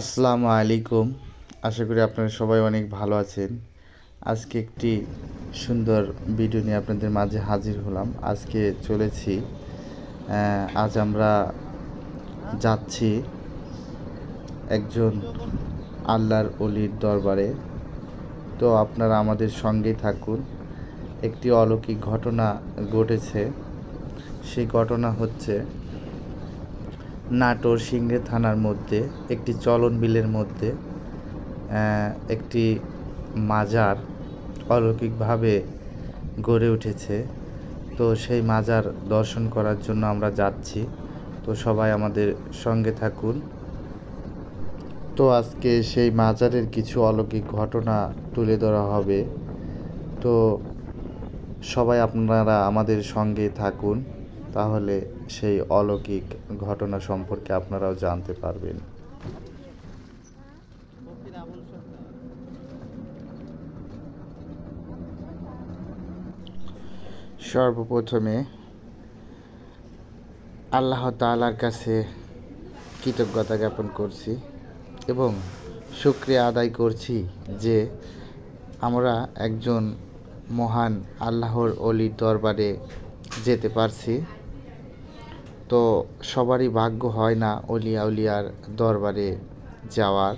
আসসালামু আলাইকুম। আশা করি আপনারা সবাই অনেক ভালো আছেন। আজকে একটি সুন্দর ভিডিও নিয়ে আপনাদের মাঝে হাজির হলাম। আজকে চলেছি আজ আমরা যাচ্ছি একজন আল্লাহর ওলির দরবারে। তো আপনারা আমাদের সঙ্গেই থাকুন। একটি অলৌকিক ঘটনা ঘটেছে। সেই ঘটনা হচ্ছে নাটোর সিংড়ে থানার মধ্যে একটি চলন বিলের মধ্যে একটি মাজার অলৌকিকভাবে গড়ে উঠেছে। তো সেই মাজার দর্শন করার জন্য আমরা যাচ্ছি। তো সবাই আমাদের সঙ্গে থাকুন। তো আজকে সেই মাজারের কিছু অলৌকিক ঘটনা তুলে ধরা হবে। তো সবাই আপনারা আমাদের সঙ্গে থাকুন, তাহলে সেই অলৌকিক ঘটনা সম্পর্কে আপনারাও জানতে পারবেন। সর্বপ্রথমে আল্লাহ তাআলার কাছে কৃতজ্ঞতা জ্ঞাপন করছি এবং শুকরিয়া আদায় করছি যে আমরা একজন মহান আল্লাহর ওলির দরবারে যেতে পারছি। তো সবারই ভাগ্য হয় না অলিয়া উলিয়ার দরবারে যাওয়ার।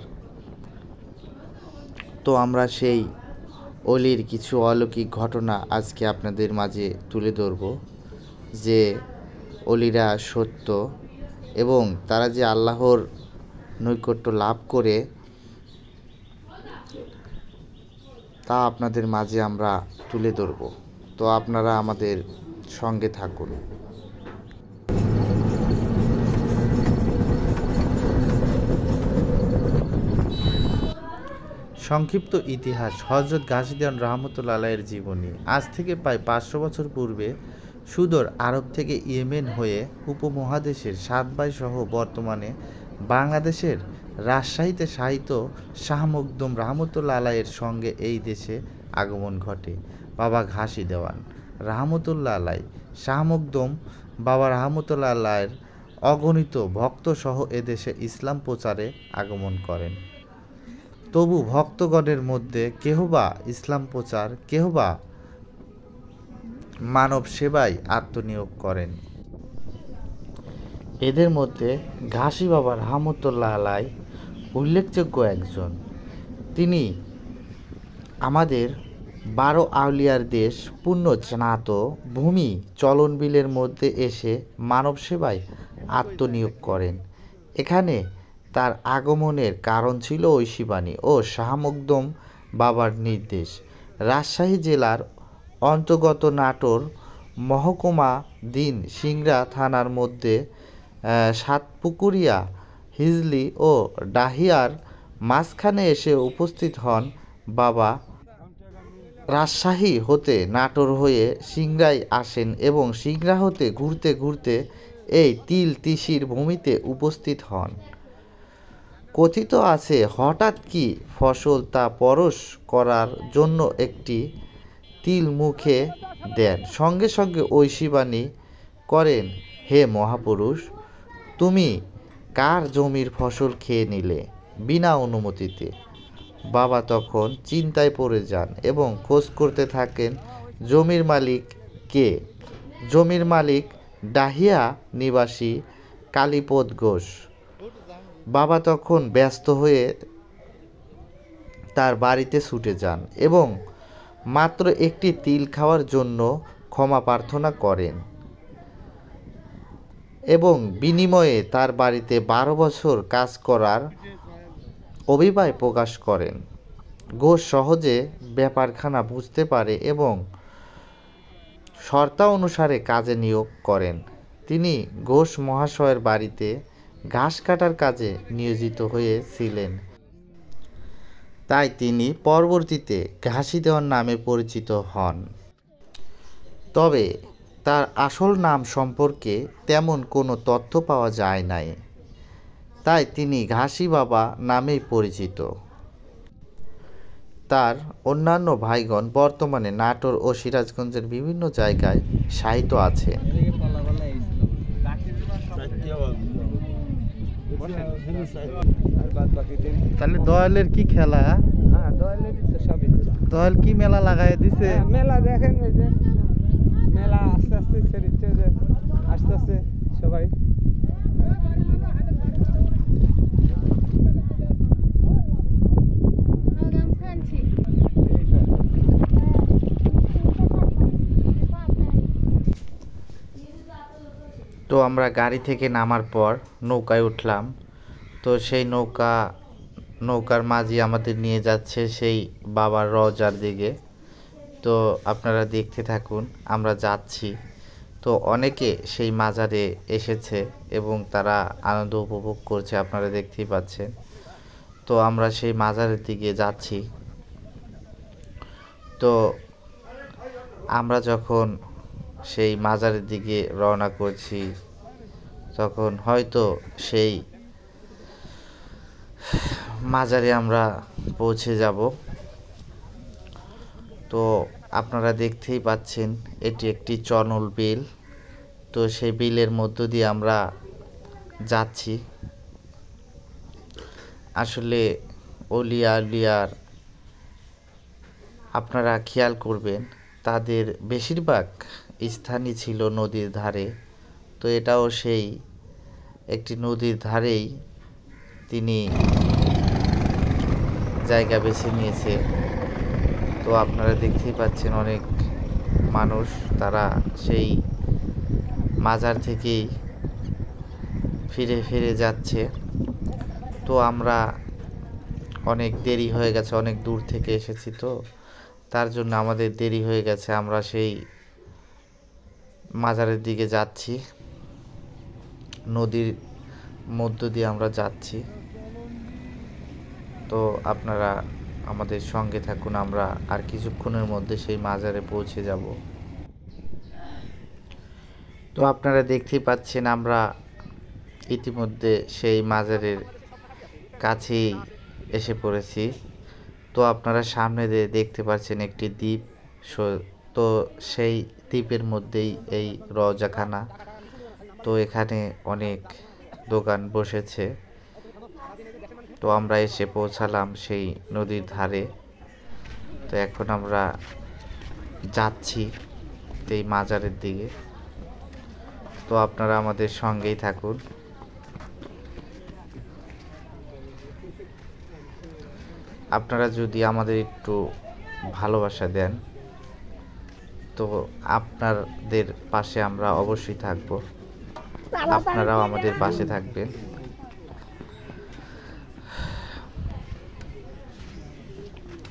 তো আমরা সেই অলির কিছু অলৌকিক ঘটনা আজকে আপনাদের মাঝে তুলে ধরব, যে অলিরা সত্য এবং তারা যে আল্লাহর নৈকট্য লাভ করে তা আপনাদের মাঝে আমরা তুলে ধরব। তো আপনারা আমাদের সঙ্গে থাকুন। সংক্ষিপ্ত ইতিহাস। হযরত গাজী রহমতুল্লাহ আলাইহির জীবনী। আজ থেকে প্রায় 500 বছর পূর্বে সুদূর আরব থেকে ইয়েমেন হয়ে উপমহাদেশের 7 ভাই সহ বর্তমানে বাংলাদেশের রাজশাহীতে শায়িত শাহ মখদুম রহমতুল্লাহ আলাইহির সঙ্গে এই দেশে আগমন ঘটে বাবা ঘাসি দেওয়ান রহমতুল্লাহ আলাইহি। শাহ মখদুম বাবা রহমতুল্লাহ আলাইহির অগণিত ভক্তসহ এদেশে ইসলাম প্রচারে আগমন করেন। তবু ভক্তগণের মধ্যে কেহবা ইসলাম প্রচার, কেহবা মানব সেবায় আত্মনিয়োগ করেন। এদের মধ্যে ঘাসি বাবা রহমতুল্লাহ আলাইহি উল্লেখযোগ্য একজন। তিনি আমাদের 12 আউলিয়ার দেশ পুণ্যস্নাত ভূমি চলন বিলের মধ্যে এসে মানব সেবায় আত্মনিয়োগ করেন। এখানে তার আগমনের কারণ ছিল ঐশীবাণী ও শাহ মখদুম বাবার নির্দেশ। রাজশাহী জেলার অন্তর্গত নাটোর মহকুমাধীন সিংড়া থানার মধ্যে সাতপুকুরিয়া হিজলি ও ডাহিয়ার মাঝখানে এসে উপস্থিত হন বাবা। রাজশাহী হতে নাটোর হয়ে সিংড়ায় আসেন এবং সিংড়া হতে ঘুরতে ঘুরতে এই তিল তিসির ভূমিতে উপস্থিত হন। কথিত আছে হঠাৎ কি ফসল তা পরশ করার জন্য একটি তিল মুখে দেন। সঙ্গে সঙ্গে ঐশীবাণী করেন, হে মহাপুরুষ, তুমি কার জমির ফসল খেয়ে নিলে বিনা অনুমতিতে? বাবা তখন চিন্তায় পড়ে যান এবং খোঁজ করতে থাকেন জমির মালিক কে। জমির মালিক ডাহিয়া নিবাসী কালীপদ ঘোষ। বাবা তখন ব্যস্ত হয়ে তার বাড়িতে ছুটে যান এবং মাত্র একটি তিল খাওয়ার জন্য ক্ষমা প্রার্থনা করেন এবং বিনিময়ে তার বাড়িতে 12 বছর কাজ করার অভিপ্রায় প্রকাশ করেন। ঘোষ সহজে ব্যাপারখানা বুঝতে পারে এবং শর্তানুসারে কাজে নিয়োগ করেন। তিনি ঘোষ মহাশয়ের বাড়িতে ঘাস কাটার কাজে নিয়োজিত হয়েছিলেন। তাই তিনি পরবর্তীতে ঘাসি দেওয়ান নামে পরিচিত হন। তবে তার আসল নাম সম্পর্কে তেমন কোনো তথ্য পাওয়া যায় নাই, তাই তিনি ঘাসি বাবা নামেই পরিচিত। তার অন্যান্য ভাইগণ বর্তমানে নাটোর ও সিরাজগঞ্জের বিভিন্ন জায়গায় শায়িত আছেন। তাহলে দয়ালের কি খেলা? হ্যাঁ, দয়ালেরই তো সবই। দয়াল কি মেলা লাগাই দিছে? মেলা দেখেন, এই যে মেলা আস্তে আস্তে ছেড়েছে, যে আস্তে আস্তে সবাই। তো আমরা গাড়ি থেকে নামার পর নৌকায় উঠলাম। তো সেই নৌকার মাঝি আমাদের নিয়ে যাচ্ছে সেই বাবার রওজার দিকে। তো আপনারা দেখতে থাকুন, আমরা যাচ্ছি। তো অনেকে সেই মাজারে এসেছে এবং তারা আনন্দ উপভোগ করছে, আপনারা দেখতেই পাচ্ছেন। তো আমরা সেই মাজারের দিকে যাচ্ছি। তো আমরা যখন সেই মাজারের দিকে রওনা করছি, তখন হয়তো সেই মাজারে আমরা পৌঁছে যাব। তো আপনারা দেখতেই পাচ্ছেন, এটি একটি চনল বিল। তো সেই বিলের মধ্য দিয়ে আমরা যাচ্ছি। আসলে আউলিয়ার আপনারা খেয়াল করবেন, তাদের বেশিরভাগ স্থানই ছিল নদীর ধারে। তো এটাও সেই একটি নদীর ধারেই তিনি জায়গা বেছে নিয়েছে। তো আপনারা দেখতেই পাচ্ছেন, অনেক মানুষ তারা সেই মাজার থেকেই ফিরে যাচ্ছে। তো আমরা অনেক দেরি হয়ে গেছে, অনেক দূর থেকে এসেছি, তো তার জন্য আমাদের দেরি হয়ে গেছে। আমরা সেই মাজারের দিকে যাচ্ছি, নদীর মধ্য দিয়ে আমরা যাচ্ছি। তো আপনারা আমাদের সঙ্গে থাকুন, আমরা আর কিছুক্ষণের মধ্যে সেই মাজারে পৌঁছে যাব। তো আপনারা দেখতেই পাচ্ছেন, আমরা ইতিমধ্যে সেই মাজারের কাছেই এসে পড়েছি। তো আপনারা সামনে দিয়ে দেখতে পাচ্ছেন একটি দ্বীপ। তো সেই দ্বীপের মধ্যেই এই রওজাখানা। তো এখানে অনেক দোকান বসেছে। তো আমরা এসে পৌঁছালাম সেই নদীর ধারে। তো এখন আমরা যাচ্ছি এই মাজারের দিকে। তো আপনারা আমাদের সঙ্গেই থাকুন। আপনারা যদি আমাদের একটু ভালোবাসা দেন, তো আপনাদের পাশে আমরা অবশ্যই থাকব, আপনারাও আমাদের পাশে থাকবেন।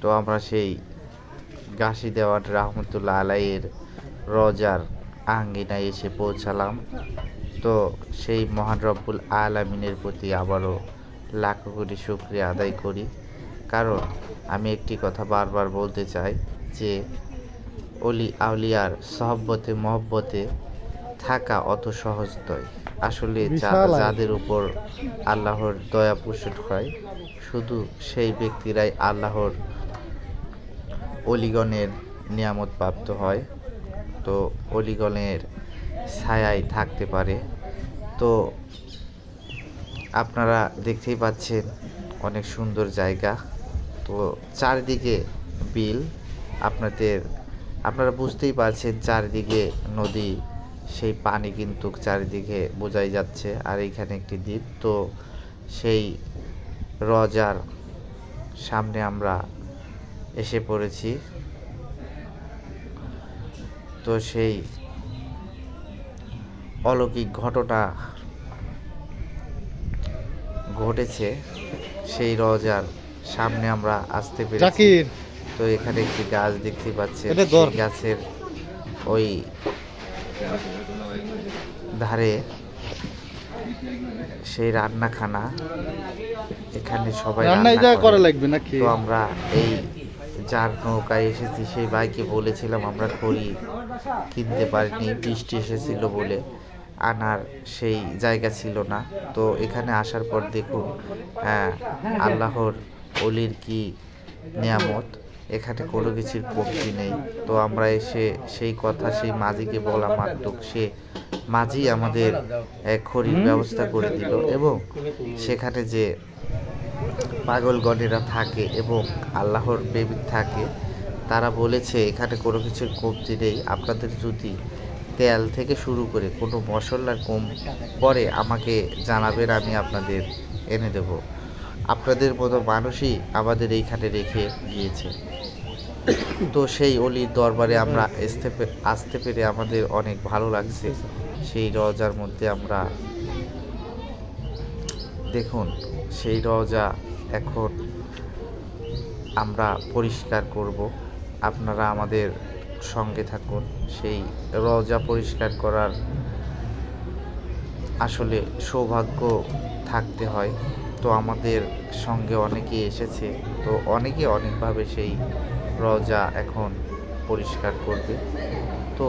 তো আমরা সেই গাছি দেওয়ান রহমতুল্লাহ আলাইয়ের রওজার আঙ্গিনায় এসে পৌঁছালাম। তো সেই মহান রব্বুল আলামিনের প্রতি আবারও লাখো কোটি শুকরিয়া আদায় করি। কারণ আমি একটি কথা বারবার বলতে চাই যে আউলিয়ার সহবতে মহব্বতে থাকা অত সহজ নয়। আসলে যাদের উপর আল্লাহর দয়া প্রসূত হয়, শুধু সেই ব্যক্তিরাই আল্লাহর অলিগণের নিয়ামত প্রাপ্ত হয়। তো অলিগণের ছায়ায় থাকতে পারে। তো আপনারা দেখতেই পাচ্ছেন, অনেক সুন্দর জায়গা। তো চারিদিকে বিল, আপনারা বুঝতেই পারছেন, চারিদিকে নদী, সেই পানি কিন্তু চারিদিকে বোঝাই যাচ্ছে। আর এইখানে একটি দ্বীপ। তো সেই রওজার সামনে আমরা এসে পড়েছি। তো সেই অলৌকিক ঘটনা ঘটেছে, সেই রওজার সামনে আমরা আসতে পেরেছি। তো এখানে একটি গাছ দেখতে পাচ্ছেন, সেই গাছের ওই ধারে সেই রান্নাখানা, এখানে সবাই রান্না করা লাগবে নাকি। তো আমরা এই যার নৌকায় এসেছি সেই ভাইকে বলেছিলাম আমরা খড়ি কিনতে পারিনি, বৃষ্টি এসেছিল বলে আনার সেই জায়গা ছিল না। তো এখানে আসার পর দেখুন, আল্লাহর অলির কি নিয়ামত, এখানে কোনো কিছুর কমতি নেই। তো আমরা এসে সেই কথা সেই মাঝিকে বলা মাত্র সে মাঝি আমাদের খড়ির ব্যবস্থা করে দিল এবং সেখানে যে পাগলগণেরা থাকে এবং আল্লাহর প্রেমিক থাকে তারা বলেছে এখানে কোনো কিছুর কমতি নেই, আপনাদের যদি তেল থেকে শুরু করে কোনো মশলার কম পরে আমাকে জানাবেন, আমি আপনাদের এনে দেব। আপনাদের মতো মানুষই আমাদের এইখানে রেখে গিয়েছে। তো সেই অলির দরবারে আমরা আসতে পেরে আমাদের অনেক ভালো লাগছে। সেই রওজার মধ্যে আমরা দেখুন, সেই রওজা এখন আমরা পরিষ্কার করব, আপনারা আমাদের সঙ্গে থাকুন। সেই রওজা পরিষ্কার করার আসলে সৌভাগ্য থাকতে হয়। তো আমাদের সঙ্গে অনেকেই এসেছে, তো অনেকে অনেকভাবে সেই রওজা এখন পরিষ্কার করবে। তো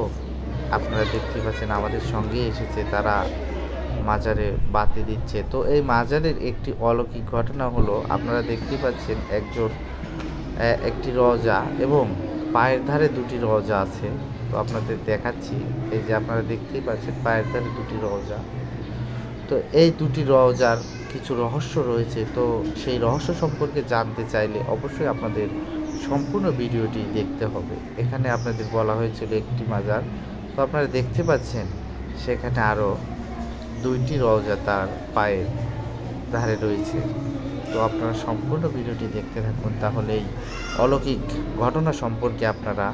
আপনারা দেখতে পাচ্ছেন আমাদের সঙ্গে এসেছে, তারা মাজারে বাতি দিচ্ছে। তো এই মাজারের একটি অলৌকিক ঘটনা হলো, আপনারা দেখতে পাচ্ছেন একটি রওজা এবং পায়ের ধারে দুটি রওজা আছে। তো আপনাদের দেখাচ্ছি, এই যে আপনারা দেখতেই পাচ্ছেন পায়ের ধারে দুটি রওজা। তো এই দুটি রওজার কিছু রহস্য রয়েছে। তো সেই রহস্য সম্পর্কে জানতে চাইলে অবশ্যই আপনাদের সম্পূর্ণ ভিডিওটি দেখতে হবে। এখানে আপনাদের বলা হয়েছিল একটি মাজার, তো আপনারা দেখতে পাচ্ছেন সেখানে আরও দুইটি রওজা তার পায়ের ধারে রয়েছে। তো আপনারা সম্পূর্ণ ভিডিওটি দেখতে থাকুন, তাহলে এই অলৌকিক ঘটনা সম্পর্কে আপনারা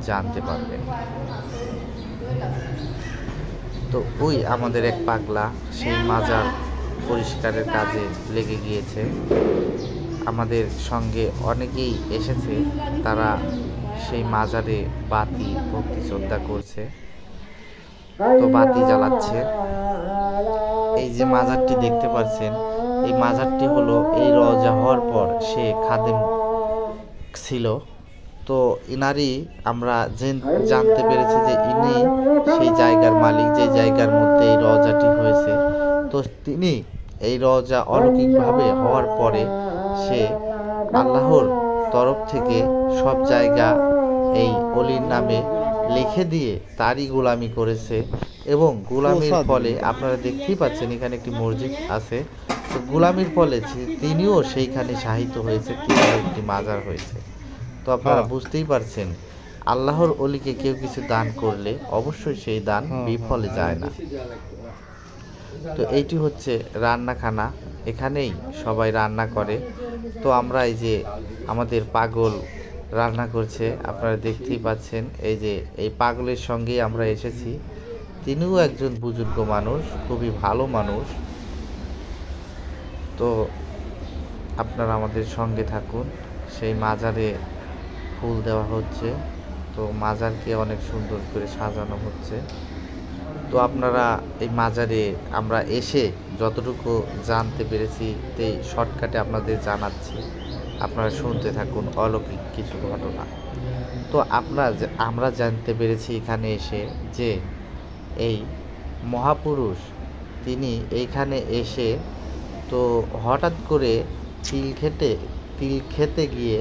জানতে পারবেন। তো ওই আমাদের এক পাগলা সেই মাজার পরিষ্কারের কাজে লেগে গিয়েছে। আমাদের সঙ্গে অনেকেই এসেছে, তারা সেই মাজারে বাতি ভক্তি শ্রদ্ধা করছে, তো বাতি জ্বালাচ্ছে। এই যে মাজারটি দেখতে পাচ্ছেন, এই মাজারটি হলো এই রওজা হওয়ার পর সে খাদেম ছিল। তো ইনারই আমরা জানতে পেরেছি যে ইনি সেই জায়গার মালিক, যে জায়গার মধ্যে এই রওজাটি হয়েছে। তো তিনি এই রওজা অলৌকিকভাবে হওয়ার পরে সে আল্লাহর তরফ থেকে সব জায়গা এই অলির নামে লিখে দিয়ে তারই গোলামি করেছে এবং গোলামির ফলে আপনারা দেখতেই পাচ্ছেন এখানে একটি মসজিদ আছে। তো গোলামির ফলে তিনিও সেইখানে শাহিত হয়েছে, তিনিও একটি মাজার হয়েছে। তো আপনারা বুঝতেই পারছেন, আল্লাহর অলিকে কেউ কিছু দান করলে অবশ্যই সেই দান বিফলে যায় না। তো এইটি হচ্ছে রান্নাখানা, এখানেই সবাই রান্না করে। তো আমরা এই যে আমাদের পাগল রান্না করছে, আপনারা দেখতেই পাচ্ছেন। এই যে এই পাগলের সঙ্গেই আমরা এসেছি, তিনিও একজন বুজুর্গ মানুষ, খুবই ভালো মানুষ। তো আপনারা আমাদের সঙ্গে থাকুন। সেই মাজারে ফুল দেওয়া হচ্ছে, তো মাজারকে অনেক সুন্দর করে সাজানো হচ্ছে। তো আপনারা এই মাজারে আমরা এসে যতটুকু জানতে পেরেছি এই শর্টকাটে আপনাদের জানাচ্ছি, আপনারা শুনতে থাকুন অলৌকিক কিছু ঘটনা। তো আমরা জানতে পেরেছি এখানে এসে যে এই মহাপুরুষ তিনি এইখানে এসে তো হঠাৎ করে তিল খেতে গিয়ে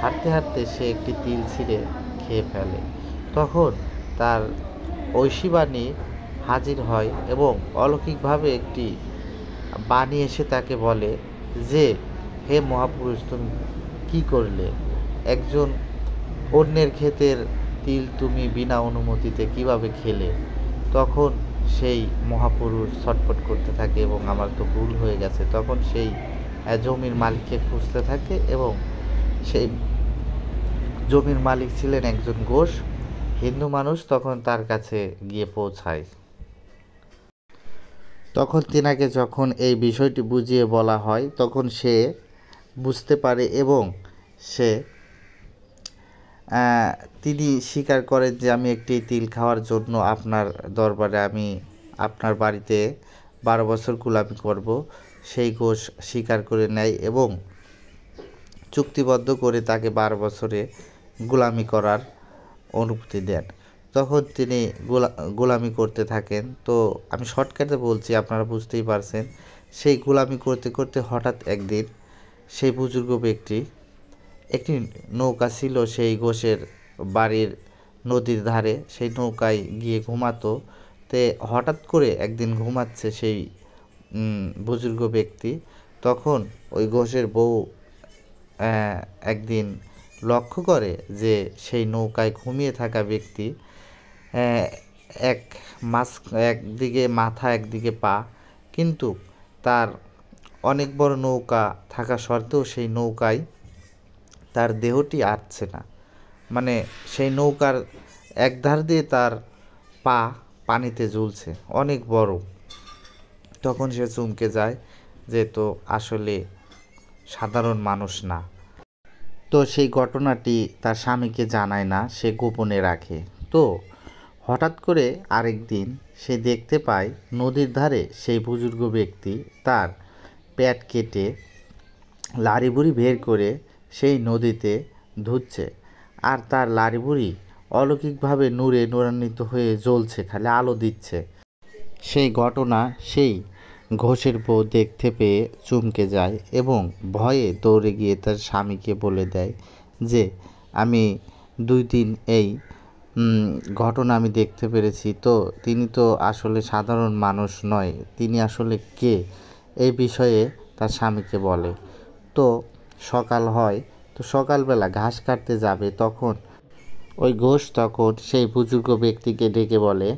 হাঁটতে হাঁটতে সে একটি তিল ছিঁড়ে খেয়ে ফেলে। তখন তার ঐশীবাণী হাজির হয় এবং অলৌকিকভাবে একটি বাণী এসে তাকে বলে যে, হে মহাপুরুষ, তুমি কি করলে? একজন অন্যের ক্ষেতের তিল তুমি বিনা অনুমতিতে কিভাবে খেলে? তখন সেই মহাপুরুষ ছটফট করতে থাকে এবং আমার তো ভুল হয়ে গেছে। তখন সেই জমির মালিককে খুঁজতে থাকে এবং সেই জমির মালিক ছিলেন একজন ঘোষ হিন্দু মানুষ। তখন তার কাছে গিয়ে পৌঁছায়। তখন তিনাকে যখন এই বিষয়টি বুঝিয়ে বলা হয়, তখন সে বুঝতে পারে এবং তিনি স্বীকার করেন যে আমি একটি তিল খাওয়ার জন্য আপনার দরবারে আমি আপনার বাড়িতে 12 বছর গোলামি করব। সেই ঘোষ স্বীকার করে নেয় এবং চুক্তিবদ্ধ করে তাকে 12 বছরে গোলামি করার অনুমতি দেন। তখন তিনি গোলামি করতে থাকেন। তো আমি শর্টকাটে বলছি, আপনারা বুঝতেই পারছেন। সেই গোলামি করতে করতে হঠাৎ একদিন সেই বুজুর্গ ব্যক্তি, একটি নৌকা ছিল সেই ঘোষের বাড়ির নদীর ধারে, সেই নৌকায় গিয়ে ঘুমাতো। তে হঠাৎ করে একদিন ঘুমাচ্ছে সেই বুজুর্গ ব্যক্তি। তখন ওই ঘোষের বউ একদিন লক্ষ্য করে যে সেই নৌকায় ঘুমিয়ে থাকা ব্যক্তি একদিকে মাথা একদিকে পা, কিন্তু তার অনেক বড় নৌকা থাকা সত্ত্বেও সেই নৌকায় তার দেহটি আটছে না, মানে সেই নৌকার একধার দিয়ে তার পা পানিতে ঝুলছে, অনেক বড়। তখন সে চমকে যায় যে তো আসলে সাধারণ মানুষ না। তো সেই ঘটনাটি তার স্বামীকে জানায় না, সে গোপনে রাখে। তো হঠাৎ করে আরেক দিন সে দেখতে পায় নদীর ধারে সেই বুজুর্গ ব্যক্তি তার পেট কেটে লাড়িবুড়ি বের করে সেই নদীতে ধুচ্ছে, আর তার লাড়িবুড়ি অলৌকিকভাবে নূরে নূরান্বিত হয়ে জ্বলছে, খালি আলো দিচ্ছে। সেই ঘটনা সেই ঘোষের বউ দেখতে পেয়ে চমকে যায় এবং ভয়ে দৌড়ে গিয়ে তার স্বামীকে বলে দেয় যে আমি 2 দিন এই ঘটনা আমি দেখতে পেরেছি। তো তিনি তো আসলে সাধারণ মানুষ নয়, তিনি আসলে কে, এই বিষয়ে তার স্বামীকে বলে। তো সকাল হয়, তো সকালবেলা ঘাস কাটতে যাবে, তখন ওই ঘোষ তখন সেই বুজুর্গ ব্যক্তিকে ডেকে বলে,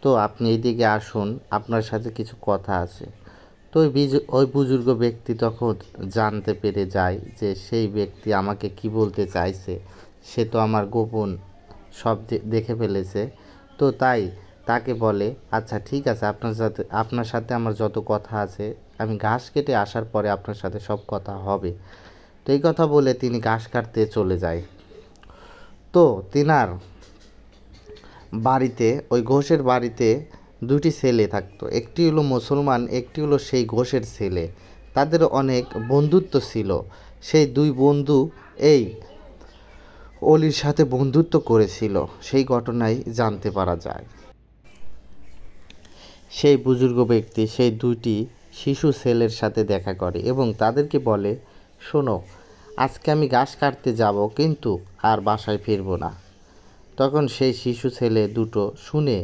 তো আপনি এদিকে আসুন, আপনার সাথে কিছু কথা আছে। তো ওই বুজুর্গ ব্যক্তি তখন জানতে পেরে যায় যে সেই ব্যক্তি আমাকে কি বলতে চাইছে, সে তো আমার গোপন সব দেখে ফেলেছে। তো তাই তাকে বলে, আচ্ছা ঠিক আছে, আপনার সাথে আমার যত কথা আছে আমি ঘাস কেটে আসার পরে আপনার সাথে সব কথা হবে। তো এই কথা বলে তিনি ঘাস কাটতে চলে যায়। তো তিনার বাড়িতে, ওই ঘোষের বাড়িতে 2টি ছেলে থাকতো, একটি হলো মুসলমান, একটি হলো সেই ঘোষের ছেলে। তাদের অনেক বন্ধুত্ব ছিল। সেই 2 বন্ধু এই অলির সাথে বন্ধুত্ব করেছিল, সেই ঘটনাই জানতে পারা যায়। সেই বুজুর্গ ব্যক্তি সেই 2টি শিশু ছেলের সাথে দেখা করে এবং তাদেরকে বলে, শোনো, আজকে আমি ঘাস কাটতে যাব, কিন্তু আর বাসায় ফিরবো না। তখন সেই শিশু ছেলে দুটো শুনে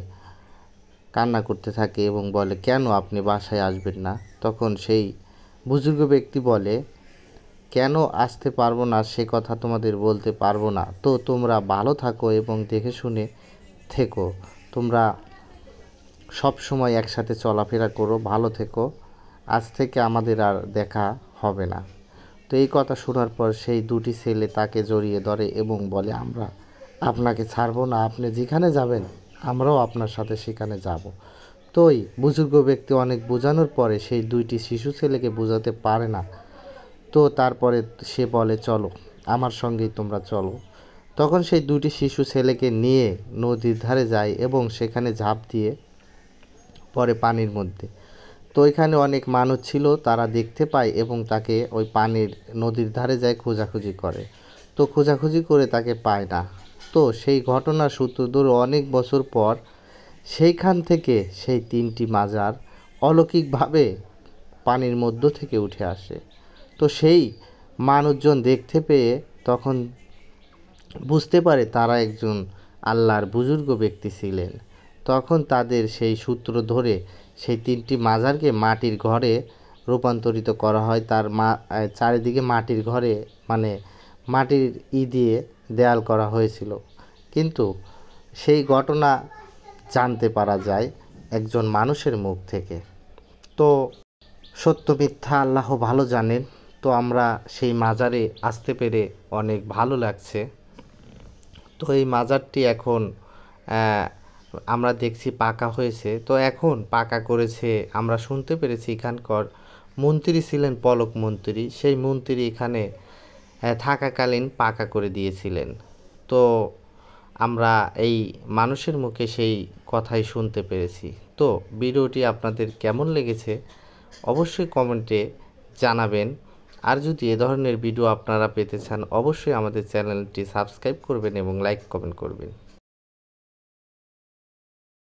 কান্না করতে থাকে এবং বলে, কেন আপনি বাসায় আসবেন না? তখন সেই বুজুর্গ ব্যক্তি বলে, কেন আসতে পারবো না সে কথা তোমাদের বলতে পারবো না, তো তোমরা ভালো থাকো এবং দেখে শুনে থেকো, তোমরা সব সময় একসাথে চলাফেরা করো, ভালো থেকো, আজ থেকে আমাদের আর দেখা হবে না। তো এই কথা শোনার পর সেই 2টি ছেলে তাকে জড়িয়ে ধরে এবং বলে, আমরা আপনাকে ছাড়বো না, আপনি যেখানে যাবেন আমরাও আপনার সাথে সেখানে যাব। তো ওই বুজুর্গ ব্যক্তি অনেক বোঝানোর পরে সেই 2টি শিশু ছেলেকে বোঝাতে পারে না। তো তারপরে সে বলে, চলো আমার সঙ্গেই তোমরা চলো। তখন সেই 2টি শিশু ছেলেকে নিয়ে নদীর ধারে যায় এবং সেখানে ঝাঁপ দিয়ে পড়ে পানির মধ্যে। তো ওইখানে অনেক মানুষ ছিল, তারা দেখতে পায় এবং তাকে ওই নদীর ধারে যায় খোঁজাখুঁজি করে। তো খোঁজাখুঁজি করে তাকে পায় না। তো সেই ঘটনার সূত্র ধরে অনেক বছর পর সেইখান থেকে সেই 3টি মাজার অলৌকিকভাবে পানির মধ্য থেকে উঠে আসে। তো সেই মানুষজন দেখতে পেয়ে তখন বুঝতে পারে তারা একজন আল্লাহর বুজুর্গ ব্যক্তি ছিলেন। তখন তাদের সেই সূত্র ধরে সেই 3টি মাজারকে মাটির ঘরে রূপান্তরিত করা হয়। তার চারিদিকে মাটির ঘরে, মানে মাটির দিয়ে দেয়াল করা হয়েছিল। কিন্তু সেই ঘটনা জানতে পারা যায় একজন মানুষের মুখ থেকে। তো সত্য মিথ্যা আল্লাহ ভালো জানেন। তো আমরা সেই মাজারে আসতে পেরে অনেক ভালো লাগছে। তো এই মাজারটি এখন আমরা দেখছি পাকা হয়েছে। তো এখন পাকা করেছে, আমরা শুনতে পেরেছি এখানকার মন্ত্রী ছিলেন পলক মন্ত্রী, সেই মন্ত্রী এখানে থাকাকালীন পাকা করে দিয়েছিলেন। তো আমরা এই মানুষের মুখে সেই কথাই শুনতে পেরেছি। তো ভিডিওটি আপনাদের কেমন লেগেছে অবশ্যই কমেন্টে জানাবেন। আর যদি এ ধরনের ভিডিও আপনারা পেতে চান অবশ্যই আমাদের চ্যানেলটি সাবস্ক্রাইব করবেন এবং লাইক কমেন্ট করবেন।